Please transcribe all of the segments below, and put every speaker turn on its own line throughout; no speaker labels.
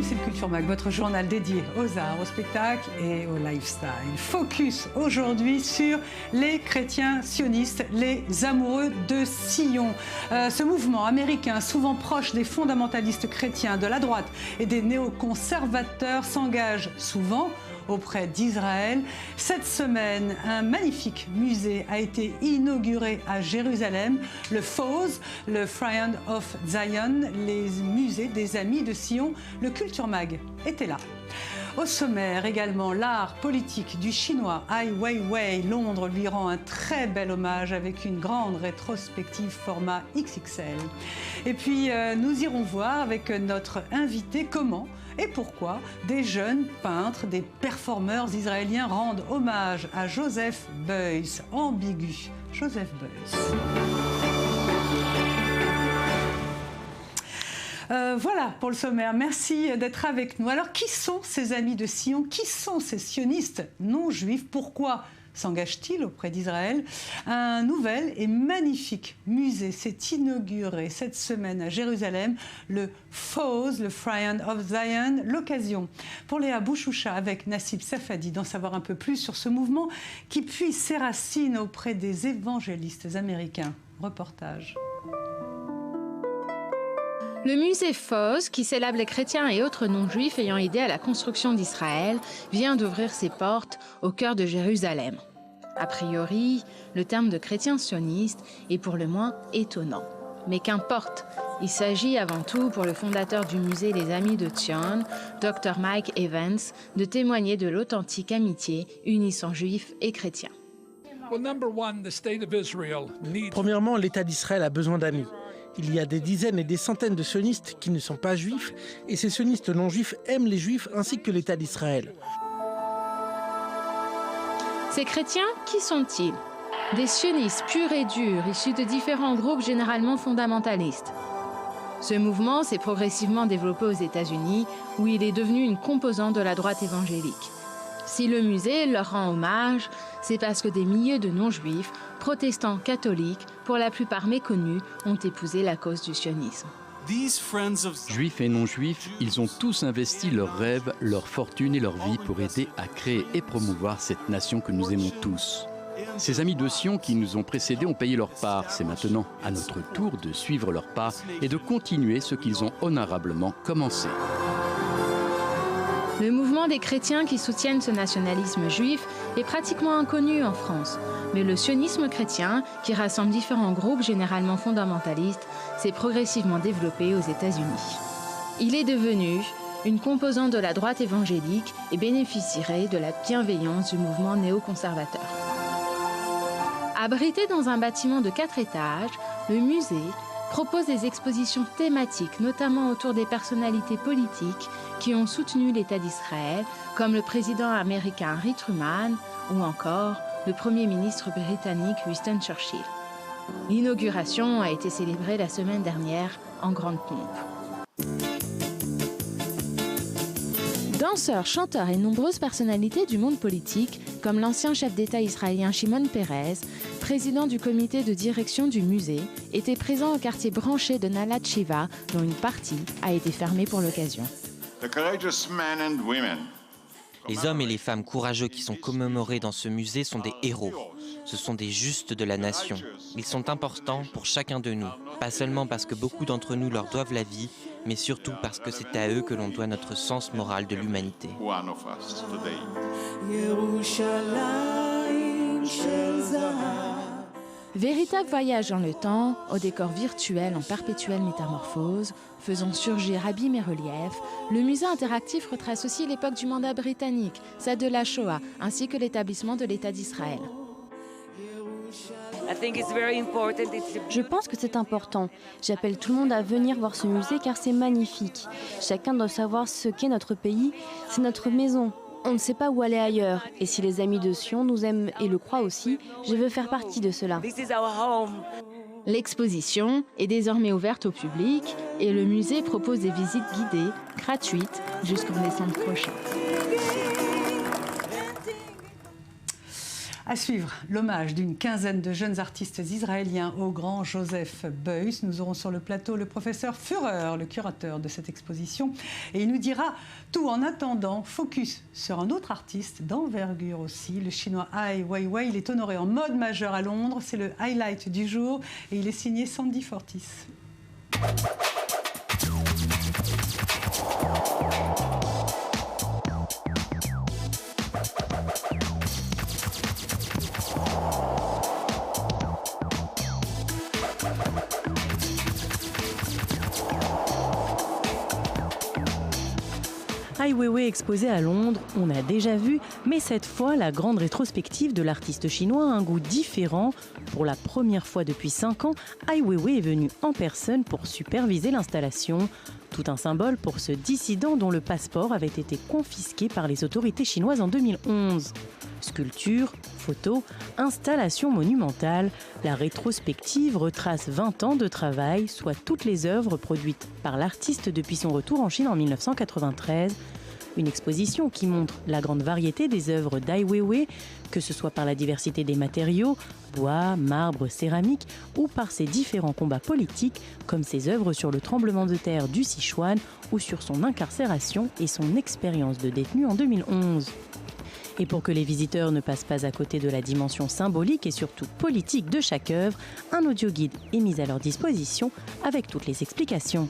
Bienvenue, c'est le Culture Mag, votre journal dédié aux arts, au spectacle et au lifestyle. Focus aujourd'hui sur les chrétiens sionistes, les amoureux de Sion. Ce mouvement américain, souvent proche des fondamentalistes chrétiens de la droite et des néoconservateurs, s'engage souvent auprès d'Israël. Cette semaine, un magnifique musée a été inauguré à Jérusalem, le FOZ, le Friend of Zion, les musées des Amis de Sion. Le Culture Mag était là. Au sommaire également, l'art politique du chinois Ai Weiwei. Londres lui rend un très bel hommage avec une grande rétrospective format XXL. Et puis, nous irons voir avec notre invité comment et pourquoi des jeunes peintres, des performeurs israéliens rendent hommage à Joseph Beuys. Ambigu, Joseph Beuys. Voilà pour le sommaire. Merci d'être avec nous. Alors, qui sont ces amis de Sion? Qui sont ces sionistes non juifs? Pourquoi s'engage-t-il auprès d'Israël? Un nouvel et magnifique musée s'est inauguré cette semaine à Jérusalem, le FOZ, le Friend of Zion. L'occasion pour Léa Bouchoucha avec Nassib Safadi d'en savoir un peu plus sur ce mouvement qui puise ses racines auprès des évangélistes américains. Reportage.
Le musée FOZ, qui célèbre les chrétiens et autres non-juifs ayant aidé à la construction d'Israël, vient d'ouvrir ses portes au cœur de Jérusalem. A priori, le terme de chrétien sioniste est pour le moins étonnant. Mais qu'importe, il s'agit avant tout pour le fondateur du musée Les Amis de Zion, Dr Mike Evans, de témoigner de l'authentique amitié unissant juifs et chrétiens.
Premièrement, l'État d'Israël a besoin d'amis. Il y a des dizaines et des centaines de sionistes qui ne sont pas juifs, et ces sionistes non juifs aiment les juifs ainsi que l'État d'Israël.
Ces chrétiens, qui sont-ils? Des sionistes purs et durs, issus de différents groupes généralement fondamentalistes. Ce mouvement s'est progressivement développé aux États-Unis, où il est devenu une composante de la droite évangélique. Si le musée leur rend hommage, c'est parce que des milliers de non-juifs, protestants, catholiques, pour la plupart méconnus, ont épousé la cause du sionisme.
Juifs et non-juifs, ils ont tous investi leurs rêves, leur fortune et leur vie pour aider à créer et promouvoir cette nation que nous aimons tous. Ces amis de Sion qui nous ont précédés ont payé leur part. C'est maintenant à notre tour de suivre leur pas et de continuer ce qu'ils ont honorablement commencé.
Le mouvement des chrétiens qui soutiennent ce nationalisme juif est pratiquement inconnu en France. Mais le sionisme chrétien, qui rassemble différents groupes généralement fondamentalistes, s'est progressivement développé aux États-Unis. Il est devenu une composante de la droite évangélique et bénéficierait de la bienveillance du mouvement néoconservateur. Abrité dans un bâtiment de 4 étages, le musée propose des expositions thématiques, notamment autour des personnalités politiques qui ont soutenu l'État d'Israël, comme le président américain Harry Truman ou encore le Premier ministre britannique Winston Churchill. L'inauguration a été célébrée la semaine dernière en grande pompe. Danseurs, chanteurs et nombreuses personnalités du monde politique, comme l'ancien chef d'État israélien Shimon Peres, président du comité de direction du musée, étaient présents au quartier branché de Nalat Shiva, dont une partie a été fermée pour l'occasion.
Les hommes et les femmes courageux qui sont commémorés dans ce musée sont des héros. Ce sont des justes de la nation. Ils sont importants pour chacun de nous, pas seulement parce que beaucoup d'entre nous leur doivent la vie, mais surtout parce que c'est à eux que l'on doit notre sens moral de l'humanité.
Véritable voyage dans le temps, au décor virtuel en perpétuelle métamorphose, faisant surgir abîmes et reliefs, le musée interactif retrace aussi l'époque du mandat britannique, celle de la Shoah, ainsi que l'établissement de l'État d'Israël.
Je pense que c'est important. J'appelle tout le monde à venir voir ce musée car c'est magnifique. Chacun doit savoir ce qu'est notre pays, c'est notre maison. On ne sait pas où aller ailleurs. Et si les amis de Sion nous aiment et le croient aussi, je veux faire partie de cela.
L'exposition est désormais ouverte au public et le musée propose des visites guidées, gratuites, jusqu'en décembre prochain.
À suivre, l'hommage d'une quinzaine de jeunes artistes israéliens au grand Joseph Beuys. Nous aurons sur le plateau le professeur Führer, le curateur de cette exposition. Et il nous dira tout. En attendant, focus sur un autre artiste d'envergure aussi, le chinois Ai Weiwei. Il est honoré en mode majeur à Londres. C'est le highlight du jour et il est signé Sandy Fortis.
Ai Weiwei exposé à Londres, on a déjà vu, mais cette fois, la grande rétrospective de l'artiste chinois a un goût différent. Pour la première fois depuis 5 ans, Ai Weiwei est venu en personne pour superviser l'installation. Tout un symbole pour ce dissident dont le passeport avait été confisqué par les autorités chinoises en 2011. Sculpture, photos, installation monumentale, la rétrospective retrace 20 ans de travail, soit toutes les œuvres produites par l'artiste depuis son retour en Chine en 1993. Une exposition qui montre la grande variété des œuvres d'Ai Weiwei, que ce soit par la diversité des matériaux, bois, marbre, céramique, ou par ses différents combats politiques, comme ses œuvres sur le tremblement de terre du Sichuan ou sur son incarcération et son expérience de détenu en 2011. Et pour que les visiteurs ne passent pas à côté de la dimension symbolique et surtout politique de chaque œuvre, un audioguide est mis à leur disposition avec toutes les explications.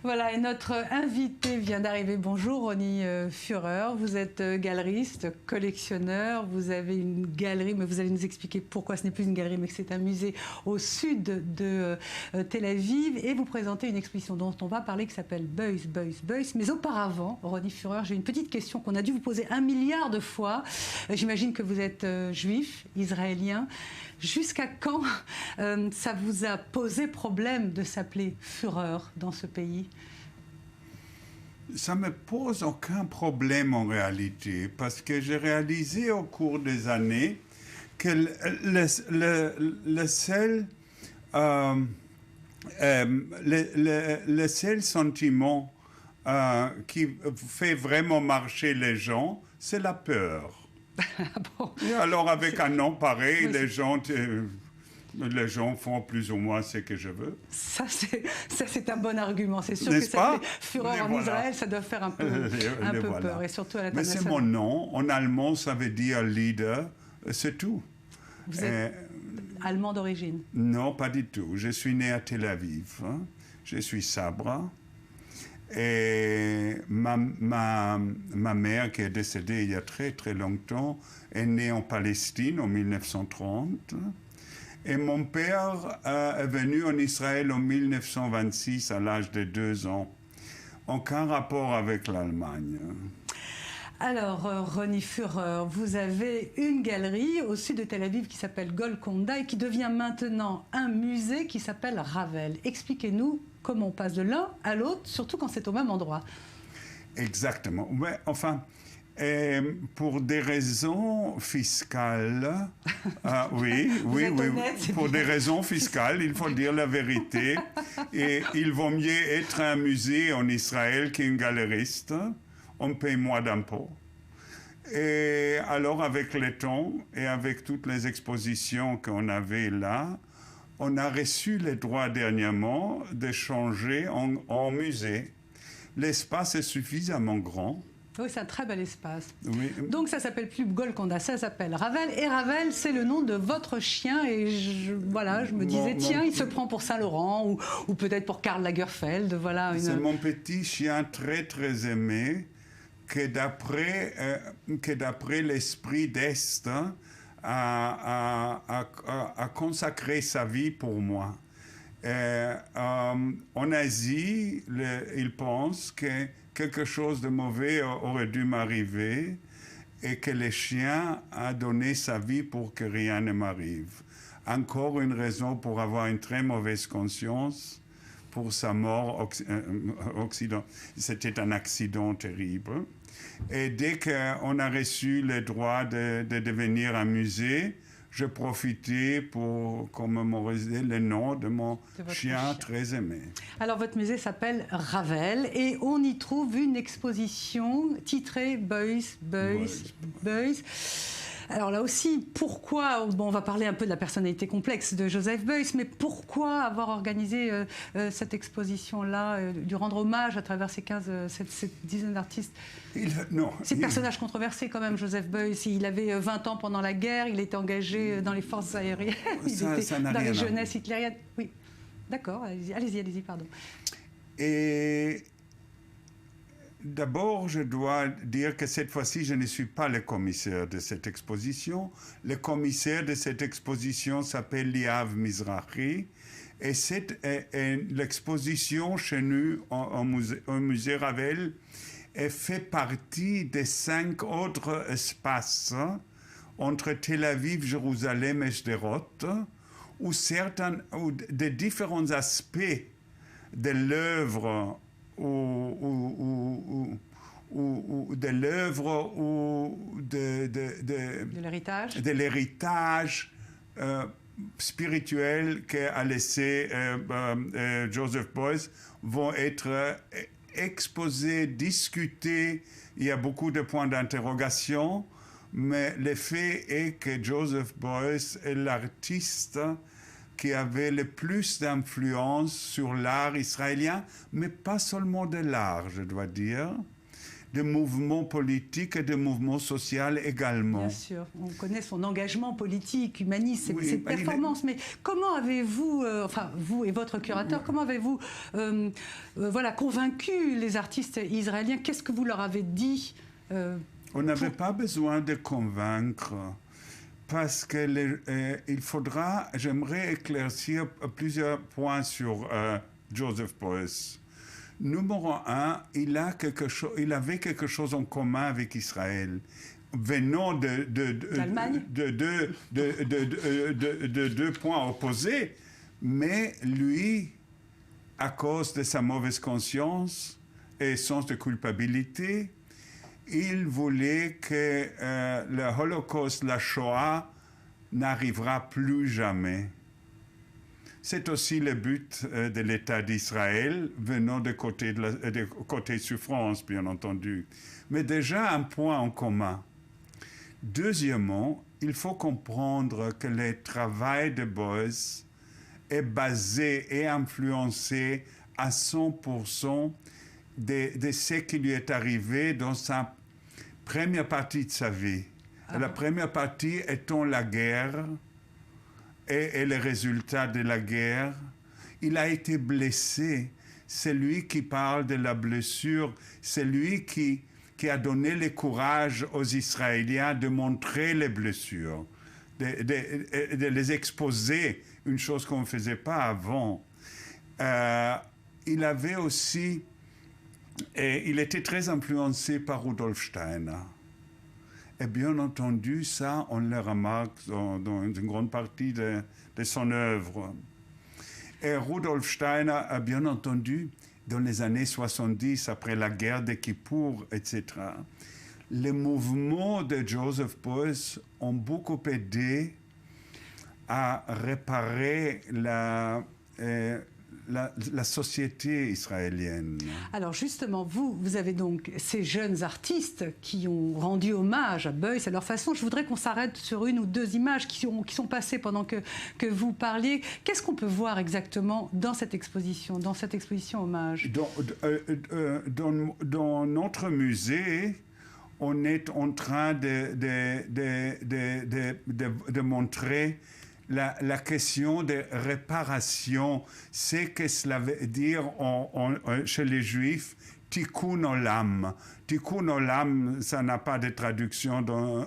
Voilà, et notre invité vient d'arriver. Bonjour, Ronny Führer. Vous êtes galeriste, collectionneur. Vous avez une galerie, mais vous allez nous expliquer pourquoi ce n'est plus une galerie, mais que c'est un musée au sud de Tel Aviv. Et vous présentez une exposition dont on va parler qui s'appelle Beuys, Beuys, Beuys. Mais auparavant, Ronny Führer, j'ai une petite question qu'on a dû vous poser 1 milliard de fois. J'imagine que vous êtes juif, israélien. Jusqu'à quand ça vous a posé problème de s'appeler Führer dans ce pays?
Ça ne me pose aucun problème en réalité, parce que j'ai réalisé au cours des années que le seul sentiment qui fait vraiment marcher les gens, c'est la peur. Bon. Et alors avec un nom pareil, les gens font plus ou moins ce que je veux.
Ça c'est un bon argument. C'est sûr que ça fait fureur en Israël, ça doit faire un peu peur. Et surtout à l'international.
Mais c'est mon nom. En allemand, ça veut dire leader. C'est tout.
Vous êtes allemand d'origine?
Non, pas du tout. Je suis né à Tel Aviv. Je suis sabre. Et ma mère, qui est décédée il y a très très longtemps, est née en Palestine en 1930. Et mon père est venu en Israël en 1926 à l'âge de 2 ans. Aucun rapport avec l'Allemagne.
Alors, Ronny Führer, vous avez une galerie au sud de Tel Aviv qui s'appelle Golconda et qui devient maintenant un musée qui s'appelle Ravel. Expliquez-nous comment on passe de l'un à l'autre, surtout quand c'est au même endroit.
Exactement. Ouais, enfin, pour des raisons fiscales, pour des raisons fiscales, il faut dire la vérité. Et il vaut mieux être un musée en Israël qu'un galeriste. On paye moins d'impôts. Et alors, avec le temps et avec toutes les expositions qu'on avait là, on a reçu les droits dernièrement de changer en musée. L'espace est suffisamment grand.
Oui, c'est un très bel espace.
Oui.
Donc ça s'appelle plus Golconda, ça s'appelle Ravel. Et Ravel, c'est le nom de votre chien. Et je me disais, tiens, il se prend pour Saint-Laurent ou peut-être pour Karl Lagerfeld. Voilà,
c'est mon petit chien très, très aimé que d'après l'esprit d'Est a consacré sa vie pour moi. En Asie, il pense que quelque chose de mauvais aurait dû m'arriver et que le chien a donné sa vie pour que rien ne m'arrive. Encore une raison pour avoir une très mauvaise conscience pour sa mort. C'était un accident terrible. Et dès qu'on a reçu le droit de devenir un musée, je profitais pour commémorer le nom de mon chien très aimé.
Alors votre musée s'appelle Ravel et on y trouve une exposition titrée Beuys. Alors là aussi, pourquoi, bon, on va parler un peu de la personnalité complexe de Joseph Beuys, mais pourquoi avoir organisé cette exposition-là, lui rendre hommage à travers cette dizaine d'artistes? Ces personnages controversés quand même, Joseph Beuys, il avait 20 ans pendant la guerre, il était engagé dans les forces aériennes, il était dans les jeunesses hitlériennes. Oui, d'accord, allez-y, pardon.
Et d'abord, je dois dire que cette fois-ci, je ne suis pas le commissaire de cette exposition. Le commissaire de cette exposition s'appelle Liav Mizrahi. Et l'exposition chez nous, au musée Ravel, fait partie des 5 autres espaces entre Tel Aviv, Jérusalem et Sderot, où des différents aspects de l'œuvre ou de l'œuvre ou de l'héritage spirituel qu'a laissé Joseph Beuys vont être exposés, discutés. Il y a beaucoup de points d'interrogation, mais le fait est que Joseph Beuys est l'artiste qui avait le plus d'influence sur l'art israélien, mais pas seulement de l'art, je dois dire, de mouvements politiques et de mouvements sociaux également.
Bien sûr, on connaît son engagement politique, humaniste, ses performances, mais comment avez-vous, vous et votre curateur, comment avez-vous convaincu les artistes israéliens? Qu'est-ce que vous leur avez dit
On n'avait pas besoin de convaincre. Parce que j'aimerais éclaircir plusieurs points sur Joseph Beuys. Numéro 1, il avait quelque chose en commun avec Israël. Venant de deux points opposés, mais lui, à cause de sa mauvaise conscience et sens de culpabilité, il voulait que le Holocauste, la Shoah, n'arrivera plus jamais. C'est aussi le but de l'État d'Israël, venant de côté souffrance, bien entendu. Mais déjà un point en commun. Deuxièmement, il faut comprendre que le travail de Beuys est basé et influencé à 100% de ce qui lui est arrivé dans sa première partie de sa vie. La première partie étant la guerre et les résultats de la guerre. Il a été blessé. C'est lui qui parle de la blessure. C'est lui qui a donné le courage aux Israéliens de montrer les blessures, de les exposer, une chose qu'on ne faisait pas avant. Il avait aussi... Et il était très influencé par Rudolf Steiner. Et bien entendu, ça, on le remarque dans une grande partie de son œuvre. Et Rudolf Steiner a bien entendu, dans les années 70, après la guerre de Kippour, etc., les mouvements de Joseph Beuys ont beaucoup aidé à réparer la société israélienne.
Alors justement, vous avez donc ces jeunes artistes qui ont rendu hommage à Beuys à leur façon. Je voudrais qu'on s'arrête sur une ou deux images qui sont passées pendant que vous parliez. Qu'est-ce qu'on peut voir exactement dans cette exposition hommage?
Dans notre musée, on est en train de montrer la question de réparation, c'est que cela veut dire chez les Juifs, tikkun olam. Tikkun olam, ça n'a pas de traduction dans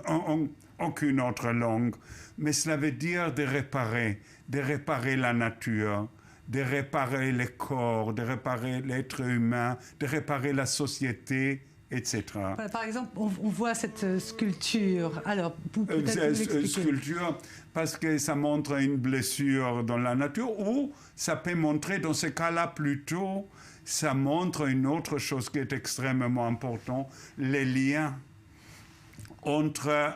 aucune autre langue, mais cela veut dire de réparer la nature, de réparer le corps, de réparer l'être humain, de réparer la société, etc.
Par exemple, on voit cette sculpture. Alors, peut-être vous l'expliquer.
Sculpture, parce que ça montre une blessure dans la nature, ou ça peut montrer, dans ce cas-là, plutôt, ça montre une autre chose qui est extrêmement importante, les liens entre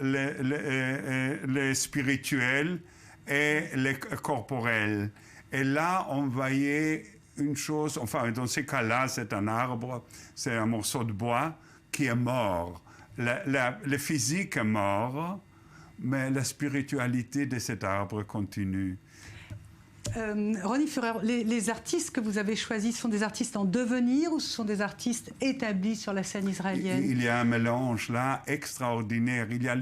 les spirituels et les corporels. Et là, on voyait une chose, enfin, dans ces cas-là, c'est un arbre, c'est un morceau de bois qui est mort. Le physique est mort, mais la spiritualité de cet arbre continue.
Ronnie Führer, les artistes que vous avez choisis sont des artistes en devenir ou ce sont des artistes établis sur la scène israélienne?
Il y a un mélange là extraordinaire. Il y a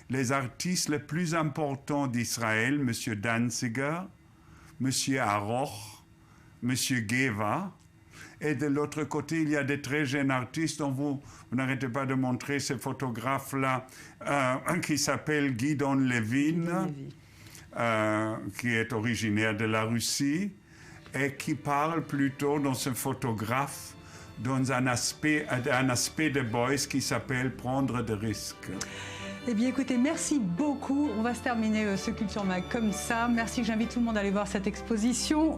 les artistes les plus importants d'Israël, M. Danziger, M. Aroch, M. Geva. Et de l'autre côté, il y a des très jeunes artistes dont vous n'arrêtez pas de montrer ces photographes-là, qui s'appellent Gidon Levin, qui est originaire de la Russie, et qui parle plutôt dans ce photographe dans un aspect de Beuys qui s'appelle prendre des risques.
Eh bien, écoutez, merci beaucoup. On va se terminer ce Culture Mag comme ça. Merci, j'invite tout le monde à aller voir cette exposition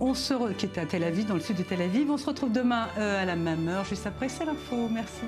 qui est à Tel Aviv, dans le sud de Tel Aviv. On se retrouve demain à la même heure, juste après C'est l'Info. Merci.